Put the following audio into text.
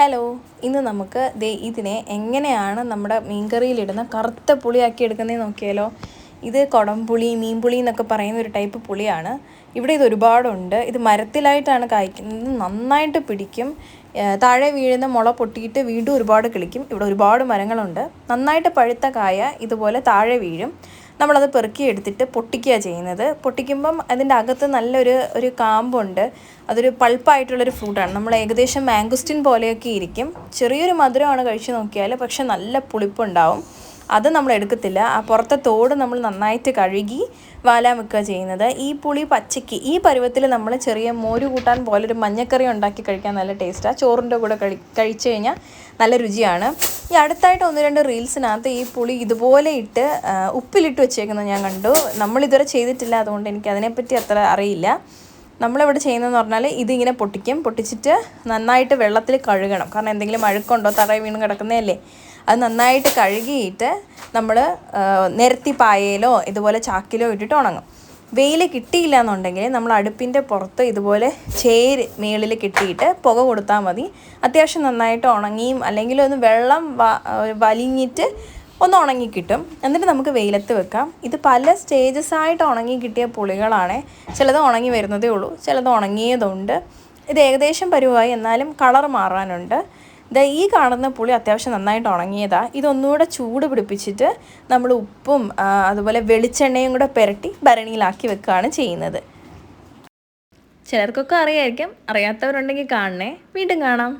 Hello, ഇന്ന് നമുക്ക് ഇതിനെ എങ്ങനെയാണ് നമ്മുടെ മീൻകറിയിലിടുന്ന കറുത്ത പുളിയാക്കി എടുക്കുന്നതെന്ന് നോക്കിയാലോ. ഇത് കുടംപുളി, മീൻപുളി എന്നൊക്കെ പറയുന്ന ഒരു ടൈപ്പ് പുളിയാണ്. ഇവിടെ ഇത് ഒരുപാടുണ്ട്. ഇത് മരത്തിലായിട്ടാണ് കായ്ക്കുന്നത്, നന്നായിട്ട് പിടിക്കും. താഴെ വീഴുന്ന മുള പൊട്ടിയിട്ട് വീണ്ടും ഒരുപാട് കിളിക്കും. ഇവിടെ ഒരുപാട് മരങ്ങളുണ്ട്. നന്നായിട്ട് പഴുത്ത കായ ഇതുപോലെ താഴെ വീഴും. നമ്മളത് പെറുക്കി എടുത്തിട്ട് പൊട്ടിക്കുക ചെയ്യുന്നത്. പൊട്ടിക്കുമ്പം അതിൻ്റെ അകത്ത് നല്ലൊരു കാമ്പുണ്ട്. അതൊരു പൾപ്പായിട്ടുള്ളൊരു ഫ്രൂട്ടാണ്. നമ്മൾ ഏകദേശം മാംഗോസ്റ്റിൻ പോലെയൊക്കെ ഇരിക്കും. ചെറിയൊരു മധുരമാണ് കഴിച്ച് നോക്കിയാൽ, പക്ഷെ നല്ല പുളിപ്പുണ്ടാവും. അത് നമ്മൾ എടുക്കത്തില്ല. ആ പുറത്തെ തോട് നമ്മൾ നന്നായിട്ട് കഴുകി വാലാൻ വെക്കുക ചെയ്യുന്നത്. ഈ പുളി പച്ചയ്ക്ക് ഈ പരുവത്തിൽ നമ്മൾ ചെറിയ മോര് കൂട്ടാൻ പോലൊരു മഞ്ഞക്കറി ഉണ്ടാക്കി കഴിക്കാൻ നല്ല ടേസ്റ്റാണ്. ചോറിൻ്റെ കൂടെ കഴിച്ചു കഴിഞ്ഞാൽ നല്ല രുചിയാണ്. ഈ അടുത്തായിട്ട് 1-2 റീൽസിനകത്ത് ഈ പുളി ഇതുപോലെ ഇട്ട് ഉപ്പിലിട്ട് വെച്ചേക്കുന്നത് ഞാൻ കണ്ടു. നമ്മളിതുവരെ ചെയ്തിട്ടില്ല, അതുകൊണ്ട് എനിക്ക് അതിനെപ്പറ്റി അത്ര അറിയില്ല. നമ്മളിവിടെ ചെയ്യുന്നതെന്ന് പറഞ്ഞാൽ ഇതിങ്ങനെ പൊട്ടിച്ചിട്ട് നന്നായിട്ട് വെള്ളത്തിൽ കഴുകണം. കാരണം എന്തെങ്കിലും അഴുക്കുണ്ടോ, തറയിൽ വീണ് കിടക്കുന്നതല്ലേ, അത് നന്നായിട്ട് കഴുകിയിട്ട് നമ്മൾ നിരത്തി പായയിലോ ഇതുപോലെ ചാക്കിലോ ഇട്ടിട്ട് ഉണങ്ങും. വെയിൽ കിട്ടിയില്ല എന്നുണ്ടെങ്കിൽ നമ്മൾ അടുപ്പിൻ്റെ പുറത്ത് ഇതുപോലെ ചേര് മേളിൽ കിട്ടിയിട്ട് പുക കൊടുത്താൽ മതി. അത്യാവശ്യം നന്നായിട്ട് ഉണങ്ങിയും അല്ലെങ്കിൽ ഒന്ന് വെള്ളം വലിഞ്ഞിട്ട് ഒന്ന് ഉണങ്ങി കിട്ടും. എന്നിട്ട് നമുക്ക് വെയിലത്ത് വെക്കാം. ഇത് പല സ്റ്റേജസ് ആയിട്ട് ഉണങ്ങി കിട്ടിയ പുളികളാണ്. ചിലത് ഉണങ്ങി വരുന്നതേ ഉള്ളൂ, ചിലത് ഉണങ്ങിയതുണ്ട്. ഇത് ഏകദേശം പരുവായി, എന്നാലും കളർ മാറാനുണ്ട്. ഈ കാണുന്ന പുളി അത്യാവശ്യം നന്നായിട്ട് ഉണങ്ങിയതാണ്. ഇതൊന്നുകൂടെ ചൂട് പിടിപ്പിച്ചിട്ട് നമ്മൾ ഉപ്പും അതുപോലെ വെളിച്ചെണ്ണയും കൂടെ പുരട്ടി ഭരണിയിലാക്കി വെക്കുകയാണ് ചെയ്യുന്നത്. ചിലർക്കൊക്കെ അറിയായിരിക്കും, അറിയാത്തവരുണ്ടെങ്കിൽ കാണണേ. വീണ്ടും കാണാം.